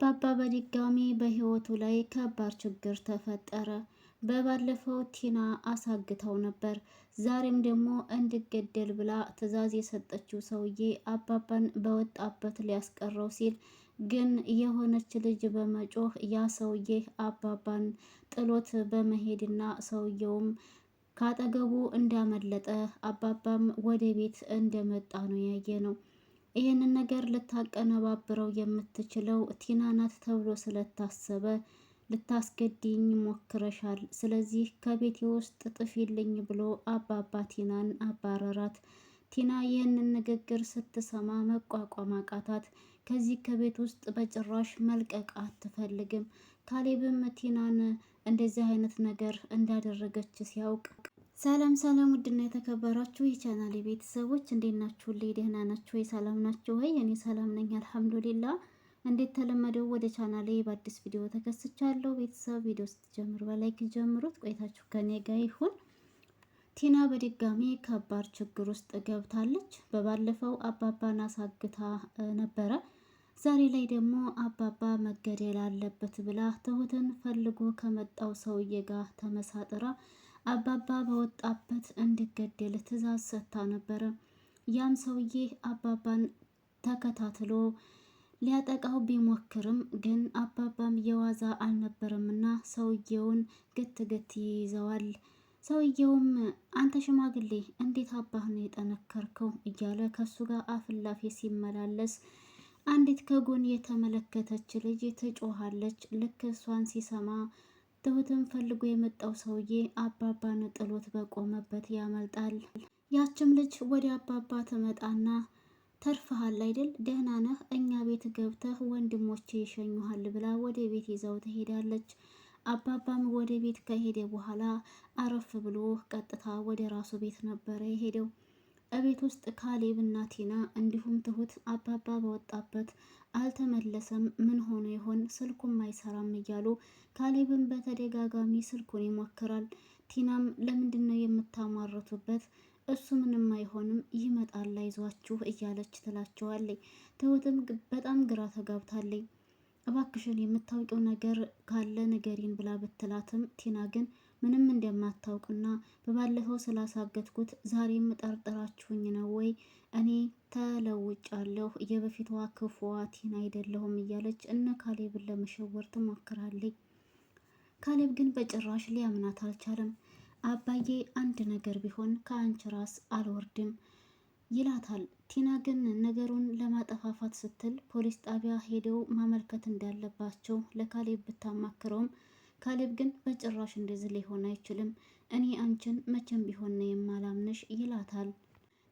አባባ በድጋሚ በህይወቱ ላይ ከባድ ችግር ተፈጠረ። በባለፈው ቲና አሳግተው ነበር። ዛሬም ደግሞ እንዲገደል ብላ ትዕዛዝ የሰጠችው ሰውዬ አባባን በወጣበት ሊያስቀረው ሲል ግን የሆነች ልጅ በመጮህ ያ ሰውዬ አባባን ጥሎት በመሄድና ሰውየውም ካጠገቡ እንዳመለጠ አባባም ወደ ቤት እንደመጣ ነው ያየ ነው። ይህንን ነገር ልታቀነባብረው የምትችለው ቲና ናት ተብሎ ስለታሰበ ልታስገድኝ ሞክረሻል፣ ስለዚህ ከቤቴ ውስጥ ጥፊልኝ ብሎ አባባ ቲናን አባረራት። ቲና ይህንን ንግግር ስትሰማ መቋቋም አቃታት። ከዚህ ከቤት ውስጥ በጭራሽ መልቀቅ አትፈልግም። ካሌብም ቲናን እንደዚህ አይነት ነገር እንዳደረገች ሲያውቅ ሰላም ሰላም፣ ውድና የተከበራችሁ የቻናሌ ቤተሰቦች እንዴት ናችሁ? ደህና ናችሁ ወይ? ሰላም ናችሁ ወይ? እኔ ሰላም ነኝ አልሐምዱሊላ። እንዴት ተለመደው ወደ ቻናሌ በአዲስ ቪዲዮ ተከስቻለሁ። ቤተሰብ ቪዲዮ ስትጀምሩ በላይክ ጀምሩት። ቆይታችሁ ከኔ ጋር ይሁን። ቲና በድጋሚ ከባድ ችግር ውስጥ ገብታለች። በባለፈው አባባን አሳግታ ነበረ። ዛሬ ላይ ደግሞ አባባ መገደል አለበት ብላ ትሁትን ፈልጎ ከመጣው ሰውዬ ጋር ተመሳጥራ አባባ በወጣበት እንዲገደል ትዕዛዝ ሰጥታ ነበረ። ያም ሰውዬ አባባን ተከታትሎ ሊያጠቃው ቢሞክርም ግን አባባም የዋዛ አልነበረምና ሰውየውን ግት ግት ይይዘዋል። ሰውየውም አንተ ሽማግሌ እንዴት አባህ ነው የጠነከርከው እያለ ከሱ ጋር አፍላፊ ሲመላለስ አንዲት ከጎን የተመለከተች ልጅ ትጮሃለች። ልክ እሷን ሲሰማ ትሁትን ፈልጎ የመጣው ሰውዬ አባባን ጥሎት በቆመበት ያመልጣል። ያችም ልጅ ወደ አባባ ትመጣና ተርፈሃል አይደል? ደህና ነህ? እኛ ቤት ገብተህ ወንድሞቼ ይሸኙሃል ብላ ወደ ቤት ይዘው ትሄዳለች። አባባም ወደ ቤት ከሄደ በኋላ አረፍ ብሎ ቀጥታ ወደ ራሱ ቤት ነበረ የሄደው። እቤት ውስጥ ካሌብ እና ቲና እንዲሁም ትሁት አባባ በወጣበት አልተመለሰም፣ ምን ሆኖ ይሆን ስልኩም አይሰራም እያሉ ካሌብን በተደጋጋሚ ስልኩን ይሞክራል። ቲናም ለምንድን ነው የምታሟርቱበት? እሱ ምንም አይሆንም ይመጣል አይዟችሁ እያለች ትላቸዋለች። ትሁትም በጣም ግራ ተጋብታለች። እባክሽን የምታውቂው ነገር ካለ ንገሪን ብላ ብትላትም ቲና ግን ምንም እንደማታውቅና በባለፈው ስላሳገትኩት ዛሬም ጠርጥራችሁኝ ነው ወይ? እኔ ተለውጫለሁ፣ የበፊቷ ክፉዋ ቲና አይደለሁም እያለች እነ ካሌብን ለመሸወር ትሞክራለች። ካሌብ ግን በጭራሽ ሊያምናት አልቻለም። አባዬ አንድ ነገር ቢሆን ከአንቺ ራስ አልወርድም ይላታል። ቲና ግን ነገሩን ለማጠፋፋት ስትል ፖሊስ ጣቢያ ሄደው ማመልከት እንዳለባቸው ለካሌብ ብታማክረውም ካሌብ ግን በጭራሽ እንደዚህ ሊሆን አይችልም፣ እኔ አንቺን መቼም ቢሆን ነው የማላምንሽ ይላታል።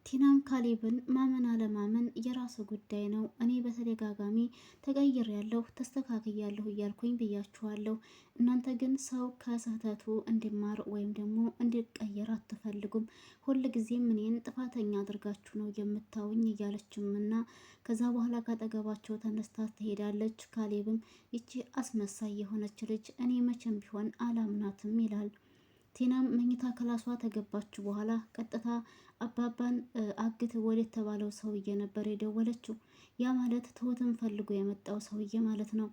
ቲናም ካሌብን ማመን አለማመን የራስ ጉዳይ ነው፣ እኔ በተደጋጋሚ ተቀይሬያለሁ ተስተካክያለሁ እያልኩኝ ብያችኋለሁ። እናንተ ግን ሰው ከስህተቱ እንዲማር ወይም ደግሞ እንዲቀየር አትፈልጉም። ሁልጊዜም እኔን ጥፋተኛ አድርጋችሁ ነው የምታዩኝ እያለችም እና ከዛ በኋላ ካጠገባቸው ተነስታ ትሄዳለች። ካሌብም ይቺ አስመሳይ የሆነች ልጅ እኔ መቼም ቢሆን አላምናትም ይላል። ቲናም መኝታ ክላሷ ተገባች በኋላ ቀጥታ አባባን አግት ወደ ተባለው ሰውዬ ነበር የደወለችው። ያ ማለት ትሁትን ፈልጎ የመጣው ሰውዬ ማለት ነው።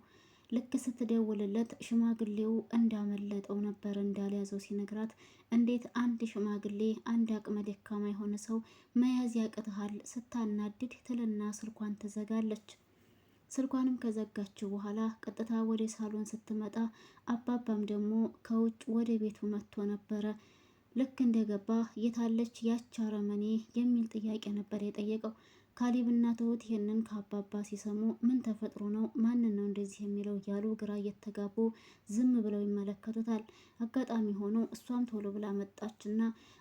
ልክ ስትደውልለት ሽማግሌው እንዳመለጠው ነበር እንዳልያዘው ሲነግራት፣ እንዴት አንድ ሽማግሌ አንድ አቅመ ደካማ የሆነ ሰው መያዝ ያቅትሃል? ስታናድድ ትልና ስልኳን ትዘጋለች። ስልኳንም ከዘጋችው በኋላ ቀጥታ ወደ ሳሎን ስትመጣ አባባም ደግሞ ከውጭ ወደ ቤቱ መጥቶ ነበረ። ልክ እንደገባ የታለች ያች አረመኔ የሚል ጥያቄ ነበር የጠየቀው። ካሌብና ትሁት ይህንን ከአባባ ሲሰሙ ምን ተፈጥሮ ነው? ማንን ነው እንደዚህ የሚለው እያሉ ግራ እየተጋቡ ዝም ብለው ይመለከቱታል። አጋጣሚ ሆኖ እሷም ቶሎ ብላ መጣችና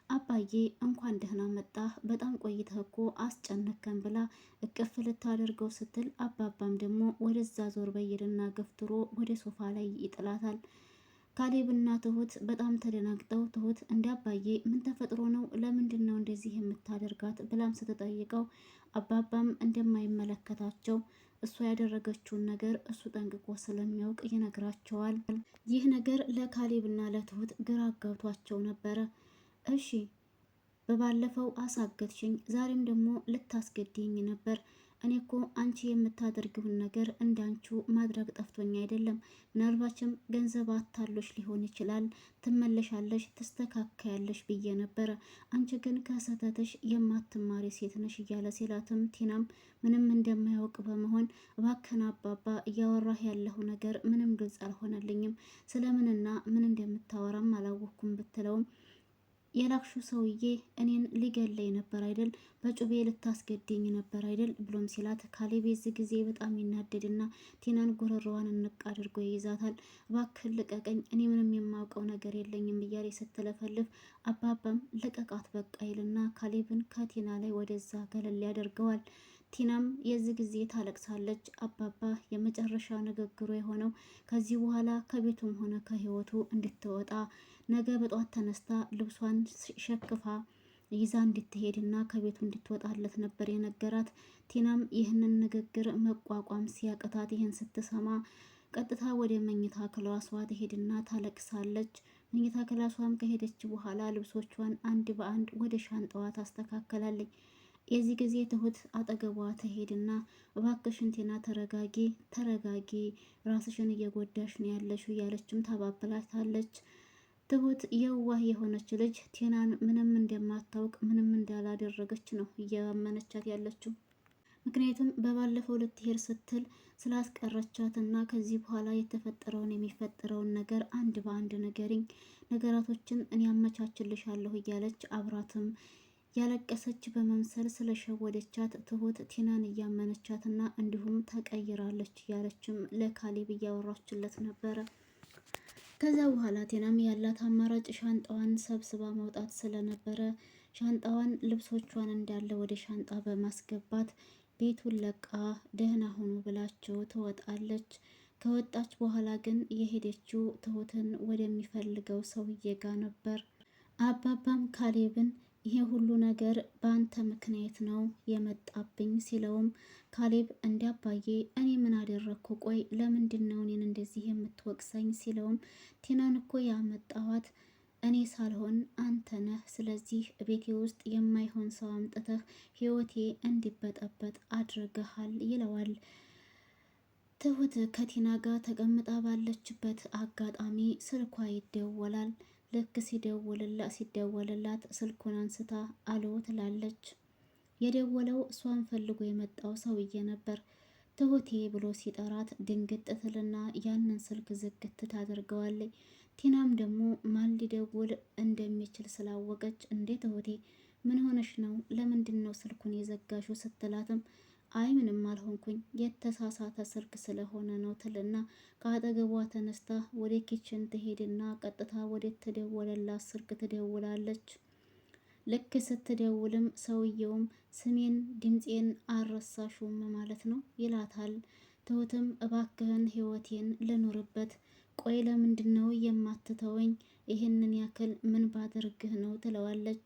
አባዬ እንኳን ደህና መጣህ፣ በጣም ቆይተህ እኮ አስጨነከን ብላ እቅፍ ልታደርገው ስትል አባባም ደግሞ ወደዛ ዞር በይልና ገፍትሮ ወደ ሶፋ ላይ ይጥላታል። ካሌብና ትሁት በጣም ተደናግጠው ትሁት እንደ አባዬ ምን ተፈጥሮ ነው? ለምንድን ነው እንደዚህ የምታደርጋት ብላም ስትጠይቀው አባባም እንደማይመለከታቸው እሷ ያደረገችውን ነገር እሱ ጠንቅቆ ስለሚያውቅ ይነግራቸዋል። ይህ ነገር ለካሌብና ለትሁት ግራ አጋብቷቸው ነበረ። እሺ በባለፈው አሳገትሽኝ፣ ዛሬም ደግሞ ልታስገድኝ ነበር። እኔ እኮ አንቺ የምታደርጊውን ነገር እንዳንቹ ማድረግ ጠፍቶኝ አይደለም። ምናልባችም ገንዘብ አታሎሽ ሊሆን ይችላል። ትመለሻለሽ፣ ትስተካከያለሽ ብዬ ነበረ። አንቺ ግን ከስህተትሽ የማትማሪ ሴት ነሽ እያለ ሲላትም ቲናም ምንም እንደማያውቅ በመሆን እባክህን አባባ እያወራህ ያለሁ ነገር ምንም ግልጽ አልሆነልኝም፣ ስለምንና ምን እንደምታወራም አላወቅኩም ብትለውም የላክሹ ሰውዬ እኔን ሊገለኝ ነበር አይደል? በጩቤ ልታስገድኝ ነበር አይደል? ብሎም ሲላት ካሌብ የዚህ ጊዜ በጣም ይናደድና ቲናን ጉሮሮዋን እንቅ አድርጎ ይይዛታል። እባክህን ልቀቀኝ፣ እኔ ምንም የማውቀው ነገር የለኝም እያለ ስትለፈልፍ አባባም ልቀቃት በቃ ይልና ካሌብን ከቲና ላይ ወደዛ ገለል ያደርገዋል። ቲናም የዚህ ጊዜ ታለቅሳለች። አባባ የመጨረሻ ንግግሩ የሆነው ከዚህ በኋላ ከቤቱም ሆነ ከህይወቱ እንድትወጣ ነገ በጧት ተነስታ ልብሷን ሸክፋ ይዛ እንድትሄድና ከቤቱ እንድትወጣለት ነበር የነገራት። ቲናም ይህንን ንግግር መቋቋም ሲያቅታት ይህን ስትሰማ ቀጥታ ወደ መኝታ ክላሷ ትሄድና ታለቅሳለች። መኝታ ክላሷም ከሄደች በኋላ ልብሶቿን አንድ በአንድ ወደ ሻንጣዋ ታስተካከላለች። የዚህ ጊዜ ትሁት አጠገቧ ትሄድና እባክሽን ቲና ተረጋጊ፣ ተረጋጊ፣ ራስሽን እየጎዳሽ ነው ያለሽው እያለችም ታባብላታለች። ትሁት የዋህ የሆነች ልጅ ቲናን ምንም እንደማታውቅ ምንም እንዳላደረገች ነው እያመነቻት ያለችው። ምክንያቱም በባለፈው ልትሄድ ስትል ስላስቀረቻት እና ከዚህ በኋላ የተፈጠረውን የሚፈጠረውን ነገር አንድ በአንድ ነገርኝ፣ ነገራቶችን እኔ አመቻችልሻለሁ እያለች አብራትም ያለቀሰች በመምሰል ስለሸወደቻት ትሁት ቲናን እያመነቻትና እንዲሁም ተቀይራለች እያለችም ለካሌብ እያወራችለት ነበረ። ከዛ በኋላ ቴናም ያላት አማራጭ ሻንጣዋን ሰብስባ መውጣት ስለነበረ ሻንጣዋን ልብሶቿን እንዳለ ወደ ሻንጣ በማስገባት ቤቱን ለቃ ደህና ሁኑ ብላቸው ትወጣለች። ከወጣች በኋላ ግን የሄደችው ትሁትን ወደሚፈልገው ሰውዬ ጋር ነበር። አባባም ካሌብን ይሄ ሁሉ ነገር በአንተ ምክንያት ነው የመጣብኝ ሲለውም ካሌብ እንዲ አባዬ እኔ ምን አደረግኩ? ቆይ ለምንድን ነው እኔን እንደዚህ የምትወቅሰኝ? ሲለውም ቲናን እኮ ያመጣኋት እኔ ሳልሆን አንተ ነህ። ስለዚህ ቤቴ ውስጥ የማይሆን ሰው አምጥተህ ህይወቴ እንዲበጠበጥ አድርገሃል ይለዋል። ትሁት ከቲና ጋር ተቀምጣ ባለችበት አጋጣሚ ስልኳ ይደወላል። ልክ ሲደወልላት ስልኩን አንስታ አሎ ትላለች። የደወለው እሷን ፈልጎ የመጣው ሰውዬ ነበር። ትሁቴ ብሎ ሲጠራት ድንግጥ ትልና ያንን ስልክ ዝግት ታደርገዋለች። ቲናም ደግሞ ማን ሊደውል እንደሚችል ስላወቀች እንዴ ትሁቴ ምን ሆነሽ ነው? ለምንድን ነው ስልኩን የዘጋሹ? ስትላትም አይ ምንም አልሆንኩኝ የተሳሳተ ስልክ ስለሆነ ነው ትልና ከአጠገቧ ተነስታ ወደ ኪችን ትሄድና ቀጥታ ወደ ተደወለላት ስልክ ትደውላለች። ልክ ስትደውልም ሰውየውም ስሜን ድምፄን አልረሳሹም ማለት ነው ይላታል። ትሁትም እባክህን ህይወቴን ልኑርበት፣ ቆይ ለምንድን ነው የማትተወኝ? ይህንን ያክል ምን ባደርግህ ነው ትለዋለች።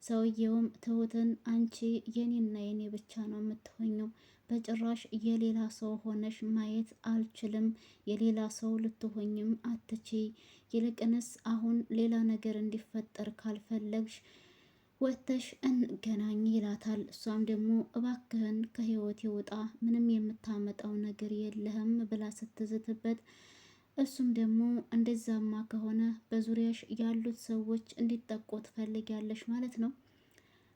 ሰውየውም ትሁትን አንቺ የኔና የኔ ብቻ ነው የምትሆኘው፣ በጭራሽ የሌላ ሰው ሆነሽ ማየት አልችልም፣ የሌላ ሰው ልትሆኝም አትችይ፣ ይልቅንስ አሁን ሌላ ነገር እንዲፈጠር ካልፈለግሽ ወጥተሽ እንገናኝ ይላታል። እሷም ደግሞ እባክህን ከህይወቴ ውጣ፣ ምንም የምታመጣው ነገር የለህም ብላ ስትዝትበት እሱም ደግሞ እንደዛማ ከሆነ በዙሪያሽ ያሉት ሰዎች እንዲጠቁ ትፈልጊያለሽ ማለት ነው?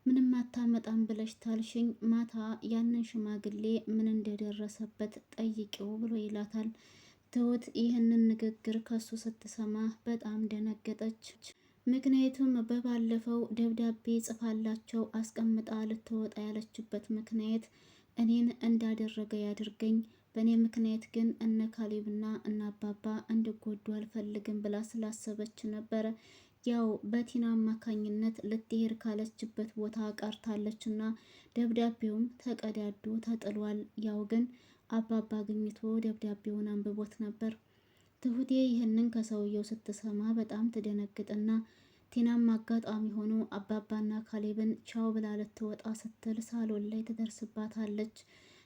ምንም አታመጣም ብለሽ ታልሽኝ ማታ ያንን ሽማግሌ ምን እንደደረሰበት ጠይቂው ብሎ ይላታል። ትሁት ይህንን ንግግር ከሱ ስትሰማ በጣም ደነገጠች። ምክንያቱም በባለፈው ደብዳቤ ጽፋላቸው አስቀምጣ ልትወጣ ያለችበት ምክንያት እኔን እንዳደረገ ያድርገኝ፣ በእኔ ምክንያት ግን እነ ካሌብና እነ አባባ እንዲጎዱ አልፈልግም ብላ ስላሰበች ነበረ። ያው በቲና አማካኝነት ልትሄድ ካለችበት ቦታ ቀርታለች እና ደብዳቤውም ተቀዳዶ ተጥሏል። ያው ግን አባባ አግኝቶ ደብዳቤውን አንብቦት ነበር። ትሁቴ ይህንን ከሰውየው ስትሰማ በጣም ትደነግጥና ቲናም አጋጣሚ ሆኖ አባባና ካሌብን ቻው ብላ ልትወጣ ስትል ሳሎን ላይ ትደርስባታለች።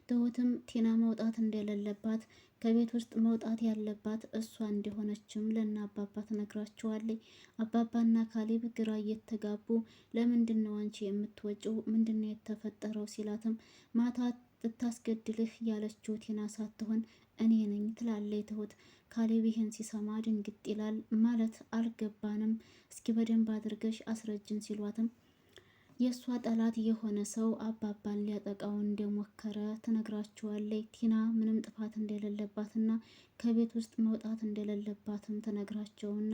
ትሁትም ቲና መውጣት እንደሌለባት ከቤት ውስጥ መውጣት ያለባት እሷ እንደሆነችም ለና አባባ ትነግራቸዋለች። አባባና ካሌብ ግራ እየተጋቡ ለምንድን ነው አንቺ የምትወጪው? ምንድን ነው የተፈጠረው? ሲላትም ማታ ልታስገድልህ ያለችው ቲና ሳትሆን እኔ ነኝ ትላለች ትሁት። ካሌብ ይህን ሲሰማ ድንግጥ ይላል። ማለት አልገባንም፣ እስኪ በደንብ አድርገሽ አስረጅን ሲሏትም የእሷ ጠላት የሆነ ሰው አባባን ሊያጠቃው እንደሞከረ ትነግራቸዋለች። ቲና ምንም ጥፋት እንደሌለባትና ከቤት ውስጥ መውጣት እንደሌለባትም ትነግራቸውና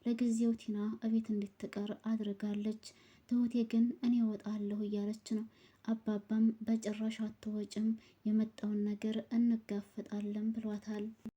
ለጊዜው ቲና እቤት እንድትቀር አድርጋለች። ትሁቴ ግን እኔ እወጣለሁ እያለች ነው። አባባም በጭራሽ አትወጭም፣ የመጣውን ነገር እንጋፈጣለን ብሏታል።